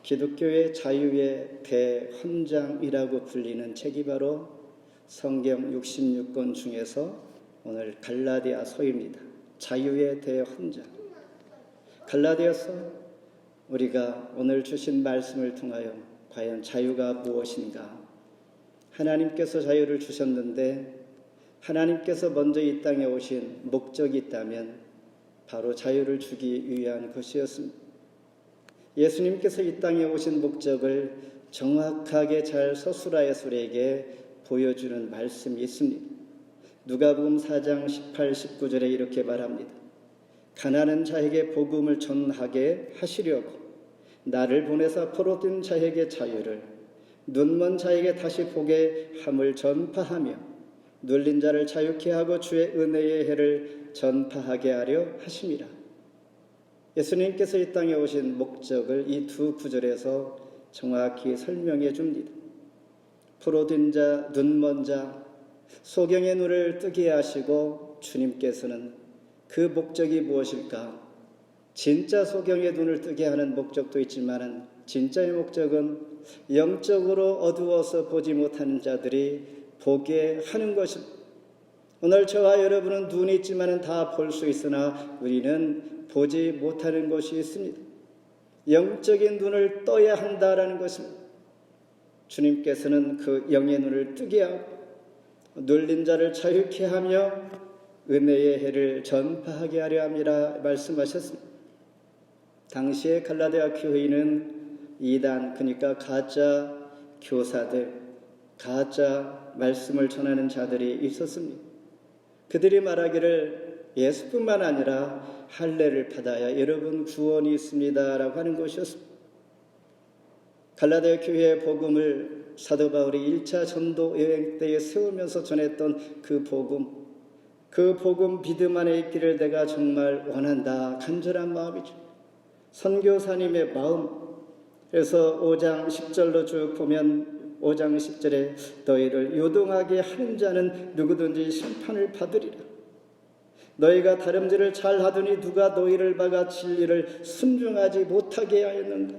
기독교의 자유의 대헌장이라고 불리는 책이 바로 성경 66권 중에서 오늘 갈라디아서입니다. 자유의 대헌장. 갈라디아서, 우리가 오늘 주신 말씀을 통하여 과연 자유가 무엇인가? 하나님께서 자유를 주셨는데 하나님께서 먼저 이 땅에 오신 목적이 있다면 바로 자유를 주기 위한 것이었습니다. 예수님께서 이 땅에 오신 목적을 정확하게 잘 서술하여서 우리에게 보여주는 말씀이 있습니다. 누가복음 4장 18, 19절에 이렇게 말합니다. 가난한 자에게 복음을 전하게 하시려고 나를 보내사 포로된 자에게 자유를, 눈먼 자에게 다시 보게 함을 전파하며 눌린 자를 자유케 하고 주의 은혜의 해를 전파하게 하려 하심이라. 예수님께서 이 땅에 오신 목적을 이 두 구절에서 정확히 설명해 줍니다. 포로된 자, 눈먼 자, 소경의 눈을 뜨게 하시고, 주님께서는 그 목적이 무엇일까? 진짜 소경의 눈을 뜨게 하는 목적도 있지만 진짜의 목적은 영적으로 어두워서 보지 못하는 자들이 보게 하는 것입니다. 오늘 저와 여러분은 눈이 있지만 다 볼 수 있으나 우리는 보지 못하는 것이 있습니다. 영적인 눈을 떠야 한다라는 것입니다. 주님께서는 그 영의 눈을 뜨게 하고 눌린 자를 자유케 하며 은혜의 해를 전파하게 하려 함이라 말씀하셨습니다. 당시에 갈라디아 교회는 이단, 그러니까 가짜 교사들, 가짜 말씀을 전하는 자들이 있었습니다. 그들이 말하기를 예수뿐만 아니라 할례를 받아야 여러분 구원이 있습니다 라고 하는 것이었습니다. 갈라디아 교회의 복음을 사도 바울이 1차 전도 여행 때에 세우면서 전했던 그 복음 믿음 안에 있기를 내가 정말 원한다. 간절한 마음이죠. 선교사님의 마음. 그래서 5장 10절로 쭉 보면 5장 10절에 너희를 요동하게 하는 자는 누구든지 심판을 받으리라. 너희가 다름질을 잘하더니 누가 너희를 박아 진리를 순종하지 못하게 하였는가.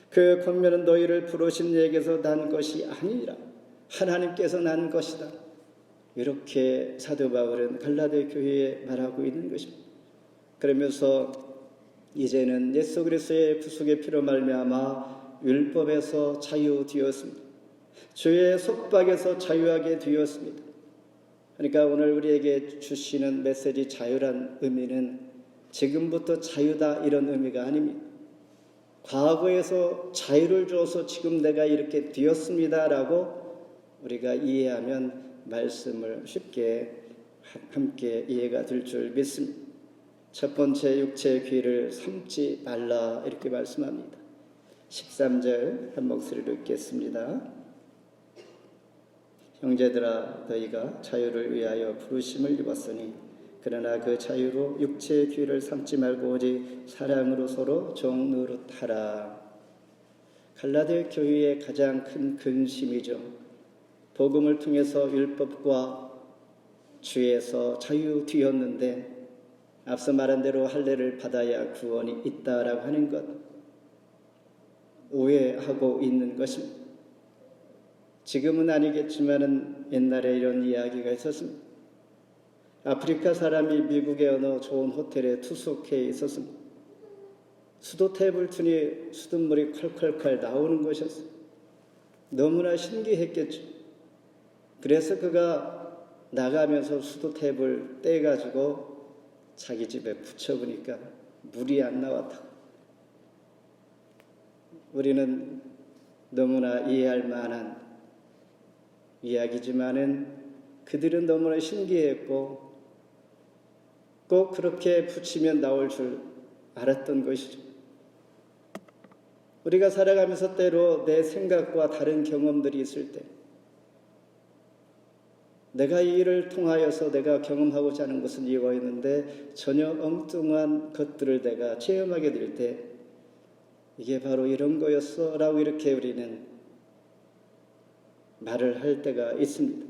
그 권면은 너희를 부르신 이에게서 난 것이 아니라 하나님께서 난 것이다. 이렇게 사도 바울은 갈라디아 교회에 말하고 있는 것입니다. 그러면서 이제는 예수 그리스도의 구속의 피로 말미암아 율법에서 자유되었습니다. 주의 속박에서 자유하게 되었습니다. 그러니까 오늘 우리에게 주시는 메시지 자유란 의미는 지금부터 자유다 이런 의미가 아닙니다. 과거에서 자유를 줘서 지금 내가 이렇게 되었습니다라고 우리가 이해하면 말씀을 쉽게 함께 이해가 될 줄 믿습니다. 첫 번째, 육체의 귀를 삼지 말라 이렇게 말씀합니다. 13절 한 목소리로 읽겠습니다. 형제들아 너희가 자유를 위하여 부르심을 입었으니 그러나 그 자유로 육체의 귀를 삼지 말고 오직 사랑으로 서로 종 노릇하라. 갈라디아 교회의 가장 큰 근심이죠. 복음을 통해서 율법과 죄에서 자유되었는데 앞서 말한 대로 할례를 받아야 구원이 있다라고 하는 것 오해하고 있는 것입니다. 지금은 아니겠지만 옛날에 이런 이야기가 있었습니다. 아프리카 사람이 미국의 어느 좋은 호텔에 투숙해 있었습니다. 수도 탭을 트니 수돗물이 콸콸콸 나오는 것이었어요. 너무나 신기했겠죠. 그래서 그가 나가면서 수도 탭을 떼가지고 자기 집에 붙여보니까 물이 안 나왔다. 우리는 너무나 이해할 만한 이야기지만은 그들은 너무나 신기했고 꼭 그렇게 붙이면 나올 줄 알았던 것이죠. 우리가 살아가면서 때로 내 생각과 다른 경험들이 있을 때 내가 이 일을 통하여서 내가 경험하고자 하는 것은 이거였는데 전혀 엉뚱한 것들을 내가 체험하게 될 때 이게 바로 이런 거였어 라고 이렇게 우리는 말을 할 때가 있습니다.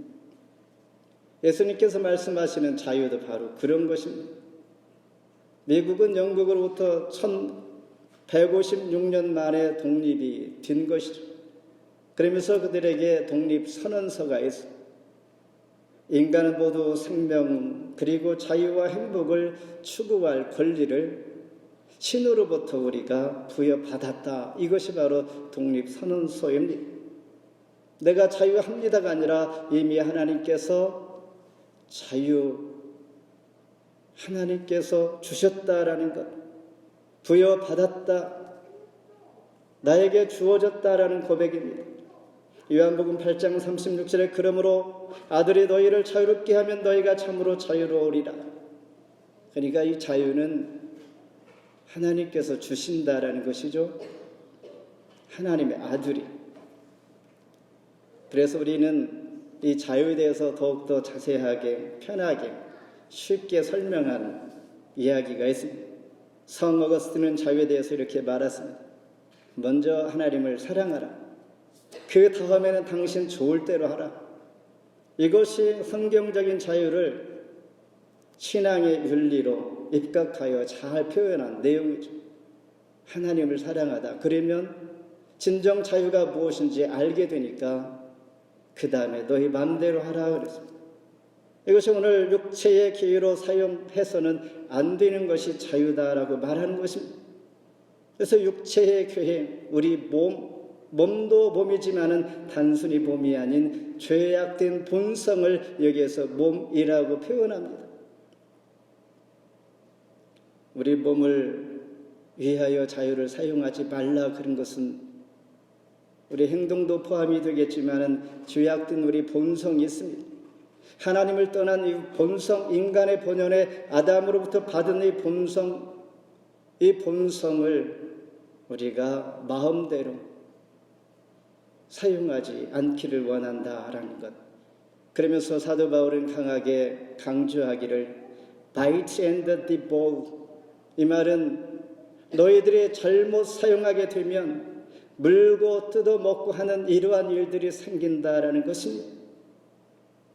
예수님께서 말씀하시는 자유도 바로 그런 것입니다. 미국은 영국으로부터 156년 만에 독립이 된 것이죠. 그러면서 그들에게 독립선언서가 있습니다. 인간은 모두 생명 그리고 자유와 행복을 추구할 권리를 신으로부터 우리가 부여받았다. 이것이 바로 독립선언서입니다. 내가 자유합니다가 아니라 이미 하나님께서 주셨다라는 것, 부여받았다, 나에게 주어졌다라는 고백입니다. 요한복음 8장 36절에 그러므로 아들이 너희를 자유롭게 하면 너희가 참으로 자유로우리라. 그러니까 이 자유는 하나님께서 주신다라는 것이죠. 하나님의 아들이. 그래서 우리는 이 자유에 대해서 더욱더 자세하게 편하게 쉽게 설명한 이야기가 있습니다. 성 어거스틴은 자유에 대해서 이렇게 말했습니다. 먼저 하나님을 사랑하라. 그 다음에는 당신 좋을 대로 하라. 이것이 성경적인 자유를 신앙의 윤리로 입각하여 잘 표현한 내용이죠. 하나님을 사랑하다. 그러면 진정 자유가 무엇인지 알게 되니까 그 다음에 너희 마음대로 하라 그랬습니다. 이것이 오늘 육체의 기회로 사용해서는 안 되는 것이 자유다라고 말하는 것입니다. 그래서 육체의 교회, 우리 몸도 몸이지만은 단순히 몸이 아닌 죄악된 본성을 여기에서 몸이라고 표현합니다. 우리 몸을 위하여 자유를 사용하지 말라 그런 것은 우리 행동도 포함이 되겠지만은 죄악된 우리 본성이 있습니다. 하나님을 떠난 이 본성, 인간의 본연의 아담으로부터 받은 이 본성을 우리가 마음대로 사용하지 않기를 원한다라는 것. 그러면서 사도 바울은 강하게 강조하기를 bite and devour, 이 말은 너희들이 잘못 사용하게 되면 물고 뜯어 먹고 하는 이러한 일들이 생긴다라는 것입니다.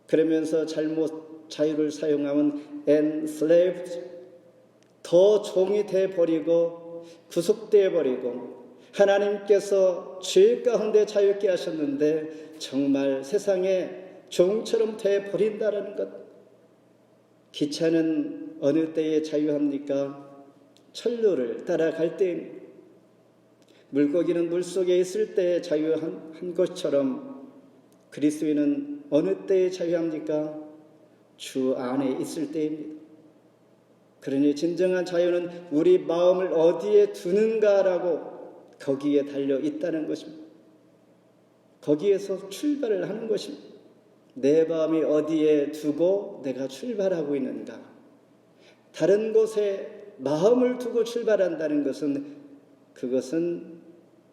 그러면서 잘못 자유를 사용하면 enslaved, 더 종이 되어버리고 구속되어버리고 하나님께서 죄 가운데 자유케 하셨는데 정말 세상에 종처럼 되어버린다라는 것. 기차는 어느 때에 자유합니까? 철로를 따라갈 때입니다. 물고기는 물속에 있을 때 자유한 것처럼 그리스도인은 어느 때에 자유합니까? 주 안에 있을 때입니다. 그러니 진정한 자유는 우리 마음을 어디에 두는가라고 거기에 달려 있다는 것입니다. 거기에서 출발을 하는 것입니다. 내 마음이 어디에 두고 내가 출발하고 있는가. 다른 곳에 마음을 두고 출발한다는 것은 그것은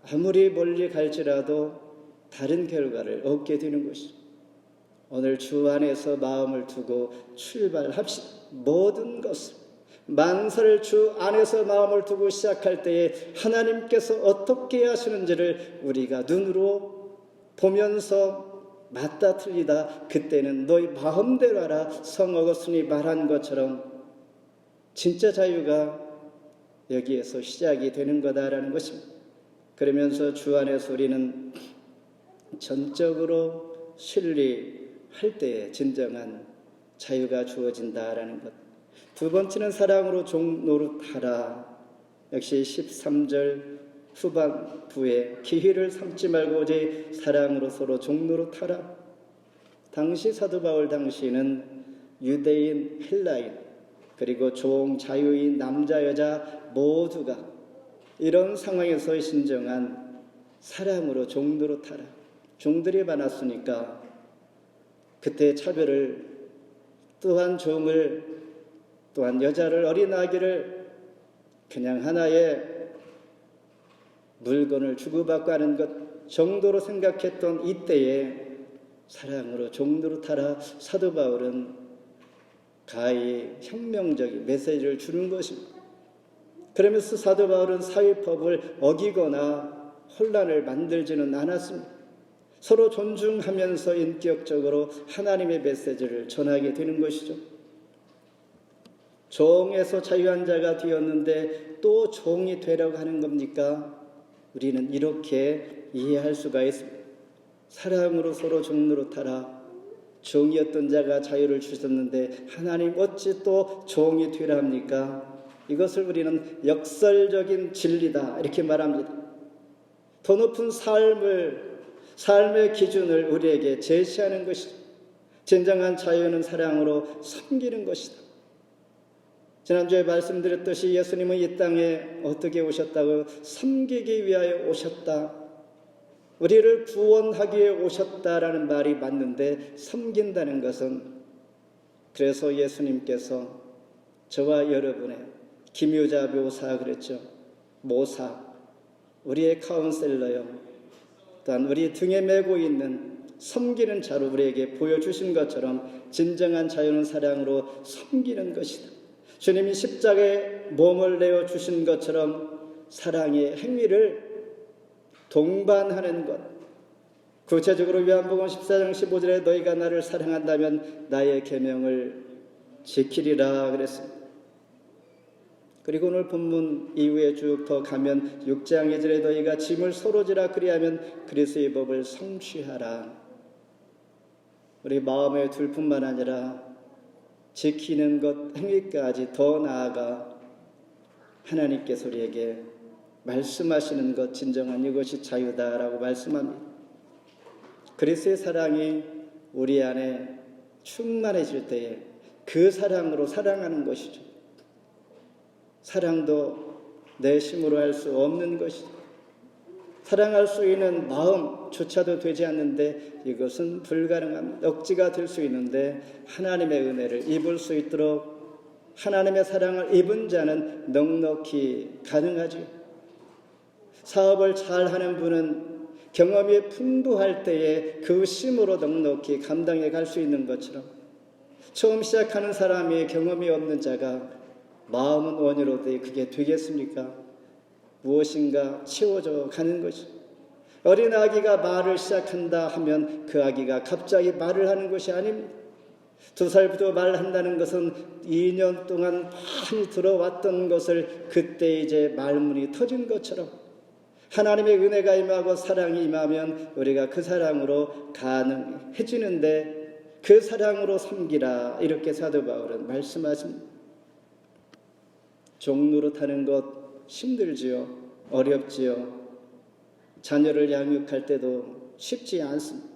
아무리 멀리 갈지라도 다른 결과를 얻게 되는 것이죠. 오늘 주 안에서 마음을 두고 출발합시다. 모든 것을 만사를 주 안에서 마음을 두고 시작할 때에 하나님께서 어떻게 하시는지를 우리가 눈으로 보면서 맞다 틀리다 그때는 너희 마음대로 하라. 성 어거스틴이 말한 것처럼 진짜 자유가 여기에서 시작이 되는 거다라는 것입니다. 그러면서 주 안에서 우리는 전적으로 신뢰할 때에 진정한 자유가 주어진다라는 것. 두 번째는 사랑으로 종 노릇하라. 역시 13절 후반부에 기회를 삼지 말고 오직 사랑으로 서로 종 노릇하라. 당시 사도 바울 당시는 유대인, 헬라인, 그리고 종, 자유인, 남자, 여자 모두가 이런 상황에서 신정한 사랑으로 종 노릇하라. 종들이 많았으니까 그때 차별을 또한 종을 또한 여자를 어린아기를 그냥 하나의 물건을 주고받고 하는 것 정도로 생각했던 이때에 사랑으로 종 노릇하라. 사도 바울은 가히 혁명적인 메시지를 주는 것입니다. 그러면서 사도 바울은 사회법을 어기거나 혼란을 만들지는 않았습니다. 서로 존중하면서 인격적으로 하나님의 메시지를 전하게 되는 것이죠. 종에서 자유한 자가 되었는데 또 종이 되려고 하는 겁니까? 우리는 이렇게 이해할 수가 있습니다. 사랑으로 서로 종로로 타라. 종이었던 자가 자유를 주셨는데 하나님 어찌 또 종이 되라 합니까? 이것을 우리는 역설적인 진리다 이렇게 말합니다. 더 높은 삶의 기준을 우리에게 제시하는 것이죠. 진정한 자유는 사랑으로 섬기는 것이다. 지난주에 말씀드렸듯이 예수님은 이 땅에 어떻게 오셨다고? 섬기기 위하여 오셨다. 우리를 구원하기 위해 오셨다라는 말이 맞는데 섬긴다는 것은, 그래서 예수님께서 저와 여러분의 기묘자 묘사 그랬죠. 모사, 우리의 카운셀러요. 또한 우리 등에 메고 있는 섬기는 자로 우리에게 보여주신 것처럼 진정한 자유는 사랑으로 섬기는 것이다. 주님이 십자가에 몸을 내어주신 것처럼 사랑의 행위를 동반하는 것. 구체적으로 요한복음 14장 15절에 너희가 나를 사랑한다면 나의 계명을 지키리라 그랬습니다. 그리고 오늘 본문 이후에 쭉 더 가면 6장 2절에 너희가 짐을 서로 지라 그리하면 그리스도의 법을 성취하라. 우리 마음에 둘 뿐만 아니라 지키는 것 행위까지 더 나아가 하나님께서 우리에게 말씀하시는 것, 진정한 이것이 자유다라고 말씀합니다. 그리스도의 사랑이 우리 안에 충만해질 때에 그 사랑으로 사랑하는 것이죠. 사랑도 내 힘으로 할 수 없는 것이죠. 사랑할 수 있는 마음조차도 되지 않는데 이것은 불가능합니다. 억지가 될 수 있는데 하나님의 은혜를 입을 수 있도록 하나님의 사랑을 입은 자는 넉넉히 가능하지요. 사업을 잘하는 분은 경험이 풍부할 때에 그 힘으로 넉넉히 감당해 갈 수 있는 것처럼 처음 시작하는 사람이 경험이 없는 자가 마음은 원이로되 그게 되겠습니까? 무엇인가 채워져 가는 것이. 어린 아기가 말을 시작한다 하면 그 아기가 갑자기 말을 하는 것이 아닙니다. 2살부터 말한다는 것은 2년 동안 많이 들어왔던 것을 그때 이제 말문이 터진 것처럼 하나님의 은혜가 임하고 사랑이 임하면 우리가 그 사랑으로 가능해지는데 그 사랑으로 섬기라 이렇게 사도 바울은 말씀하십니다. 종노릇하는 것 힘들지요. 어렵지요. 자녀를 양육할 때도 쉽지 않습니다.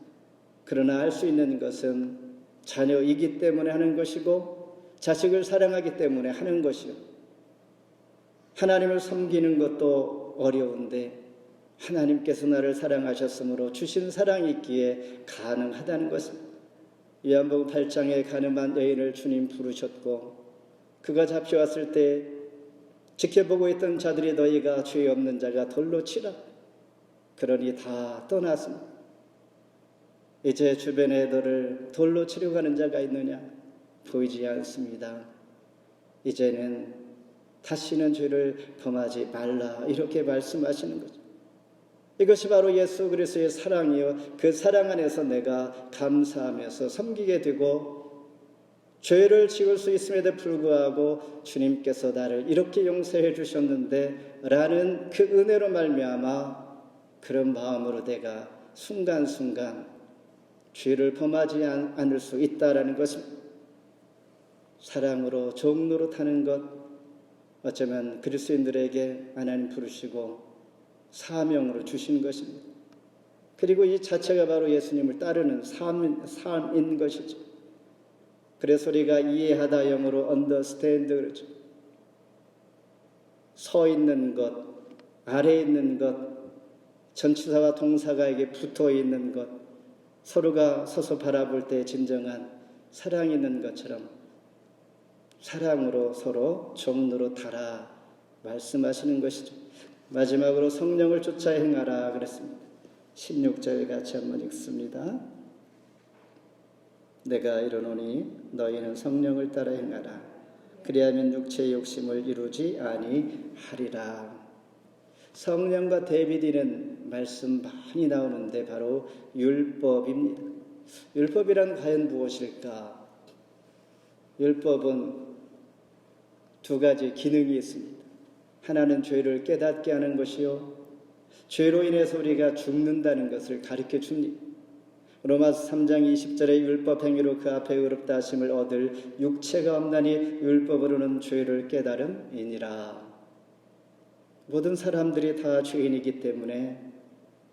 그러나 할 수 있는 것은 자녀이기 때문에 하는 것이고 자식을 사랑하기 때문에 하는 것이요. 하나님을 섬기는 것도 어려운데 하나님께서 나를 사랑하셨으므로 주신 사랑이 있기에 가능하다는 것입니다. 요한복음 8장에 가늠한 여인을 주님 부르셨고 그가 잡혀왔을 때 지켜보고 있던 자들이 너희가 죄 없는 자가 돌로 치라. 그러니 다 떠났습니다. 이제 주변에 너를 돌로 치려고 하는 자가 있느냐? 보이지 않습니다. 이제는 다시는 죄를 범하지 말라 이렇게 말씀하시는 거죠. 이것이 바로 예수 그리스도의 사랑이요. 그 사랑 안에서 내가 감사하면서 섬기게 되고 죄를 지을 수 있음에도 불구하고 주님께서 나를 이렇게 용서해 주셨는데 라는 그 은혜로 말미암아 그런 마음으로 내가 순간순간 죄를 범하지 않을 수 있다라는 것입니다. 사랑으로 종노릇하는 것, 어쩌면 그리스도인들에게 하나님 부르시고 사명으로 주신 것입니다. 그리고 이 자체가 바로 예수님을 따르는 삶인 것이죠. 그래서 우리가 이해하다 영어로 understand 그러죠. 서 있는 것, 아래 있는 것, 전치사와 동사가에게 붙어 있는 것, 서로가 서서 바라볼 때 진정한 사랑이 있는 것처럼 사랑으로 서로 종로로 달아 말씀하시는 것이죠. 마지막으로 성령을 쫓아 행하라 그랬습니다. 16절 같이 한번 읽습니다. 내가 이르노니 너희는 성령을 따라 행하라. 그리하면 육체의 욕심을 이루지 아니하리라. 성령과 대비되는 말씀 많이 나오는데 바로 율법입니다. 율법이란 과연 무엇일까? 율법은 두 가지 기능이 있습니다. 하나는 죄를 깨닫게 하는 것이요, 죄로 인해서 우리가 죽는다는 것을 가르쳐 줍니다. 로마서 3장 20절에 율법 행위로 그 앞에 의롭다 하심을 얻을 육체가 없나니 율법으로는 죄를 깨달음이니라. 모든 사람들이 다 죄인이기 때문에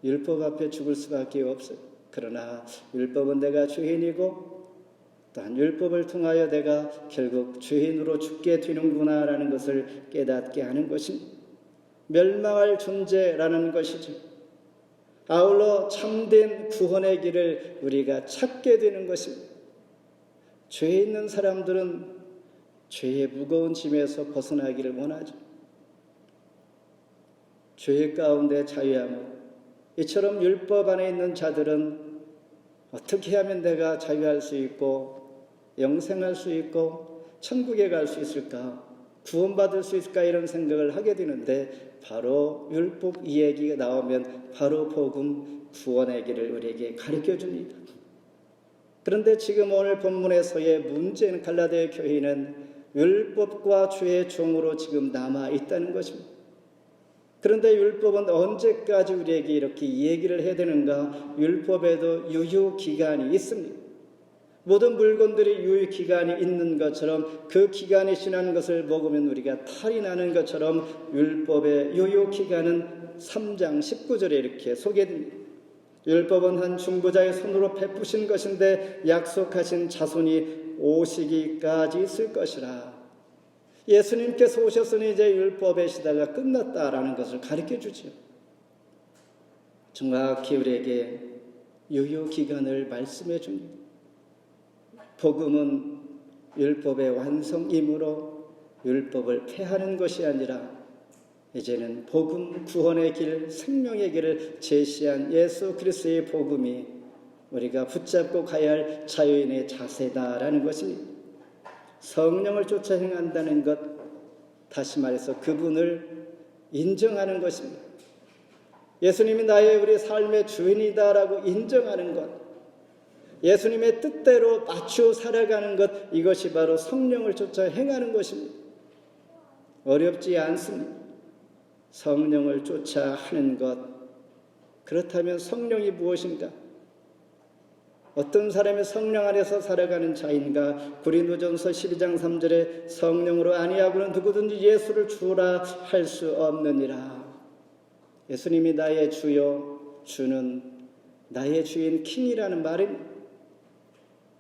율법 앞에 죽을 수밖에 없어요. 그러나 율법은 내가 죄인이고 또한 율법을 통하여 내가 결국 죄인으로 죽게 되는구나라는 것을 깨닫게 하는 것입니다. 멸망할 존재라는 것이죠. 아울러 참된 구원의 길을 우리가 찾게 되는 것입니다. 죄에 있는 사람들은 죄의 무거운 짐에서 벗어나기를 원하죠. 죄 가운데 자유함을, 이처럼 율법 안에 있는 자들은 어떻게 하면 내가 자유할 수 있고 영생할 수 있고 천국에 갈 수 있을까, 구원받을 수 있을까, 이런 생각을 하게 되는데 바로 율법 이 얘기가 나오면 바로 복음 구원의 길을 우리에게 가르쳐 줍니다. 그런데 지금 오늘 본문에서의 문제는 갈라디아 교회는 율법과 죄의 종으로 지금 남아 있다는 것입니다. 그런데 율법은 언제까지 우리에게 이렇게 얘기를 해야 되는가? 율법에도 유효기간이 있습니다. 모든 물건들이 유효기간이 있는 것처럼 그 기간이 지난 것을 먹으면 우리가 탈이 나는 것처럼 율법의 유효기간은 3장 19절에 이렇게 소개됩니다. 율법은 한 중보자의 손으로 베푸신 것인데 약속하신 자손이 오시기까지 있을 것이라. 예수님께서 오셨으니 이제 율법의 시대가 끝났다라는 것을 가르쳐 주죠. 정확히 우리에게 유효기간을 말씀해 줍니다. 복음은 율법의 완성이므로 율법을 폐하는 것이 아니라 이제는 복음, 구원의 길, 생명의 길을 제시한 예수 그리스도의 복음이 우리가 붙잡고 가야 할 자유인의 자세다라는 것입니다. 성령을 쫓아 행한다는 것, 다시 말해서 그분을 인정하는 것입니다. 예수님이 나의 우리 삶의 주인이다라고 인정하는 것, 예수님의 뜻대로 맞추어 살아가는 것, 이것이 바로 성령을 쫓아 행하는 것입니다. 어렵지 않습니다. 성령을 쫓아 하는 것. 그렇다면 성령이 무엇인가? 어떤 사람이 성령 안에서 살아가는 자인가? 고린도전서 12장 3절에 성령으로 아니하고는 누구든지 예수를 주라 할 수 없느니라. 예수님이 나의 주요, 주는 나의 주인 킹이라는 말입니다.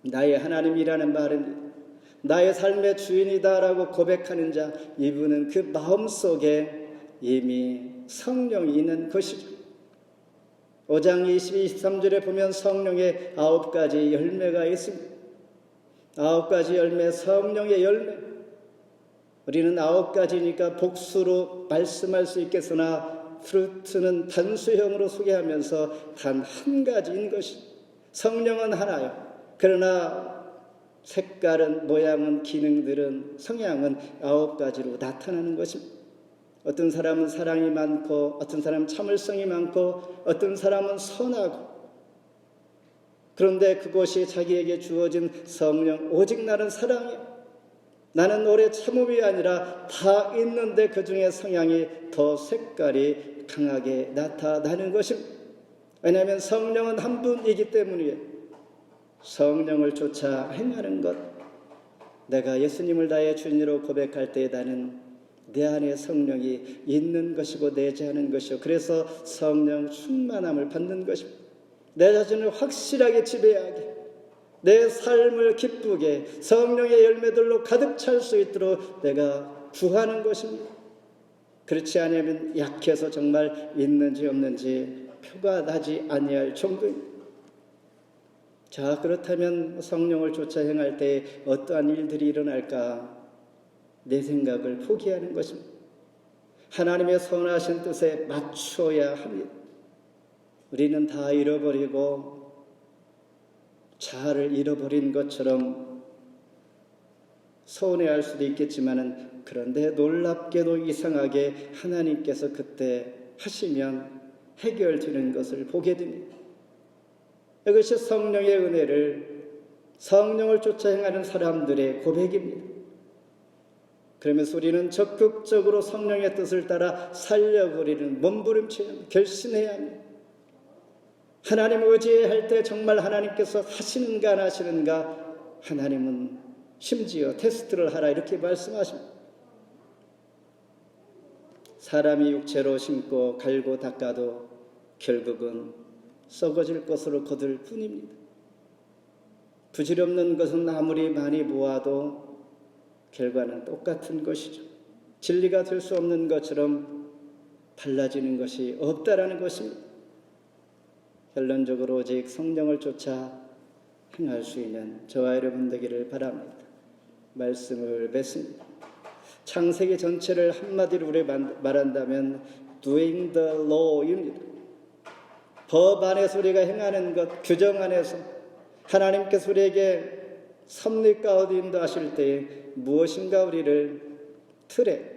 나의 하나님이라는 말입니다. 나의 삶의 주인이다라고 고백하는 자, 이분은 그 마음속에 이미 성령이 있는 것이죠. 5장 22, 23절에 보면 성령의 9가지 열매가 있습니다. 9가지 열매, 성령의 열매. 우리는 9가지니까 복수로 말씀할 수 있겠으나 프루트는 단수형으로 소개하면서 단 한 가지인 것입니다. 성령은 하나요. 그러나 색깔은, 모양은, 기능들은, 성향은 9가지로 나타나는 것입니다. 어떤 사람은 사랑이 많고, 어떤 사람은 참을성이 많고, 어떤 사람은 선하고. 그런데 그것이 자기에게 주어진 성령, 오직 나는 사랑이야, 나는 오래 참음이 아니라 다 있는데 그 중에 성향이 더 색깔이 강하게 나타나는 것입니다. 왜냐하면 성령은 한 분이기 때문이에요. 성령을 쫓아 행하는 것. 내가 예수님을 나의 주인으로 고백할 때 나는 내 안에 성령이 있는 것이고 내재하는 것이요, 그래서 성령 충만함을 받는 것입니다. 내 자신을 확실하게 지배하게, 내 삶을 기쁘게 성령의 열매들로 가득 찰 수 있도록 내가 구하는 것입니다. 그렇지 않으면 약해서 정말 있는지 없는지 표가 나지 아니할 정도입니다. 자, 그렇다면 성령을 쫓아 행할 때 어떠한 일들이 일어날까? 내 생각을 포기하는 것입니다. 하나님의 선하신 뜻에 맞춰야 합니다. 우리는 다 잃어버리고 자아를 잃어버린 것처럼 서운해할 수도 있겠지만은, 그런데 놀랍게도 이상하게 하나님께서 그때 하시면 해결되는 것을 보게 됩니다. 이것이 성령의 은혜를, 성령을 쫓아 행하는 사람들의 고백입니다. 그러면서 우리는 적극적으로 성령의 뜻을 따라 살려고 우리는 몸부림쳐야 합니다. 결심해야 합니다. 하나님 의지할 때 정말 하나님께서 하시는가 안 하시는가, 하나님은 심지어 테스트를 하라 이렇게 말씀하십니다. 사람이 육체로 심고 갈고 닦아도 결국은 썩어질 것으로 거둘 뿐입니다. 부질없는 것은 아무리 많이 모아도 결과는 똑같은 것이죠. 진리가 될 수 없는 것처럼 달라지는 것이 없다라는 것입니다. 결론적으로 오직 성령을 쫓아 행할 수 있는 저와 여러분 되기를 바랍니다. 말씀을 맺습니다. 창세기 전체를 한마디로 우리 말한다면 doing the law입니다. 법 안에서 우리가 행하는 것, 규정 안에서 하나님께서 우리에게 섭리 가운데 인도하실 때에 무엇인가 우리를 틀에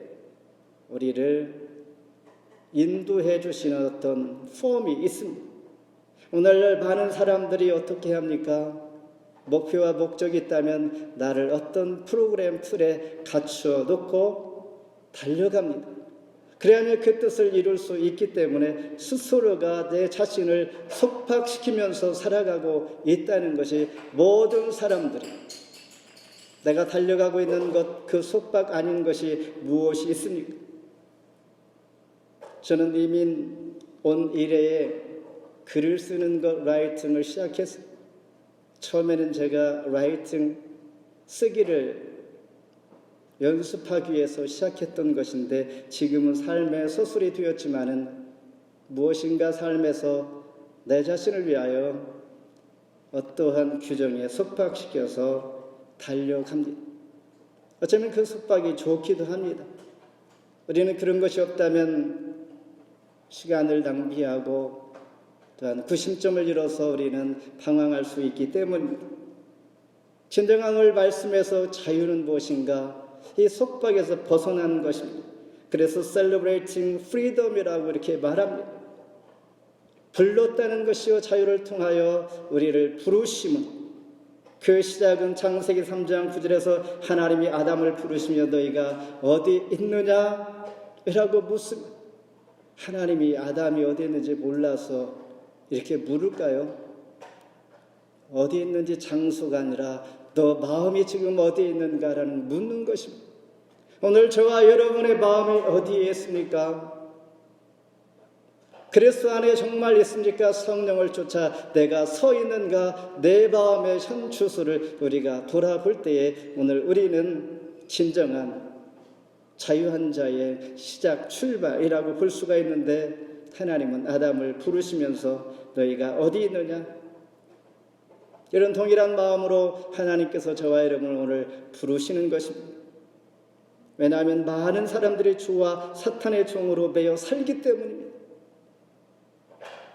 우리를 인도해 주시는 어떤 폼이 있습니다. 오늘날 많은 사람들이 어떻게 합니까? 목표와 목적이 있다면 나를 어떤 프로그램 틀에 갖춰 놓고 달려갑니다. 그래야만 그 뜻을 이룰 수 있기 때문에 스스로가 내 자신을 속박시키면서 살아가고 있다는 것이 모든 사람들이 내가 달려가고 있는 것, 그 속박 아닌 것이 무엇이 있습니까? 저는 이민 온 이래에 글을 쓰는 것, 라이팅을 시작했어요. 처음에는 제가 라이팅 쓰기를 연습하기 위해서 시작했던 것인데 지금은 삶의 서술이 되었지만은 무엇인가 삶에서 내 자신을 위하여 어떠한 규정에 속박시켜서 달려갑니다. 어쩌면 그 속박이 좋기도 합니다. 우리는 그런 것이 없다면 시간을 낭비하고 또한 구심점을 잃어서 우리는 방황할 수 있기 때문입니다. 진정한 오늘 말씀에서 자유는 무엇인가? 이 속박에서 벗어나는 것입니다. 그래서 celebrating freedom이라고 이렇게 말합니다. 불렀다는 것이요 자유를 통하여 우리를 부르심은 그 시작은 창세기 3장 9절에서 하나님이 아담을 부르시며 너희가 어디 있느냐? 라고 묻습니다. 하나님이 아담이 어디 있는지 몰라서 이렇게 물을까요? 어디 있는지 장소가 아니라 너 마음이 지금 어디에 있는가라는 묻는 것입니다. 오늘 저와 여러분의 마음이 어디에 있습니까? 그리스도 안에 정말 있습니까? 성령을 쫓아 내가 서 있는가? 내 마음의 현 주소를 우리가 돌아볼 때에 오늘 우리는 진정한 자유한 자의 시작 출발이라고 볼 수가 있는데 하나님은 아담을 부르시면서 너희가 어디 있느냐? 이런 동일한 마음으로 하나님께서 저와 여러분을 오늘 부르시는 것입니다. 왜냐하면 많은 사람들이 주와 사탄의 종으로 매여 살기 때문입니다.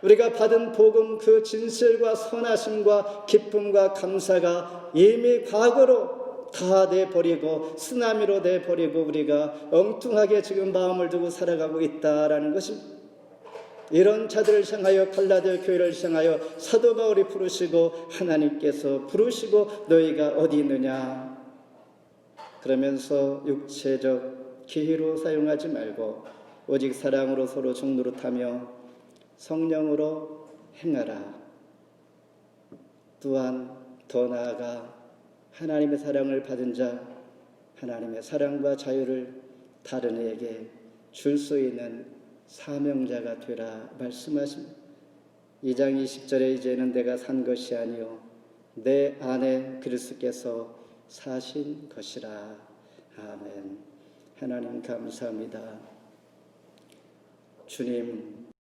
우리가 받은 복음 그 진실과 선하심과 기쁨과 감사가 이미 과거로 다 내버리고 쓰나미로 내버리고 우리가 엉뚱하게 지금 마음을 두고 살아가고 있다라는 것입니다. 이런 자들을 향하여 갈라디아 교회를 향하여 사도 바울이 부르시고 하나님께서 부르시고 너희가 어디 있느냐? 그러면서 육체적 기회로 사용하지 말고 오직 사랑으로 서로 종노릇하며 성령으로 행하라. 또한 더 나아가 하나님의 사랑을 받은 자, 하나님의 사랑과 자유를 다른 이에게 줄 수 있는 사명자가 되라 말씀하십니다. 2장 20절에 이제는 내가 산 것이 아니요 내 안에 그리스도께서 사신 것이라. 아멘. 하나님 감사합니다. 주님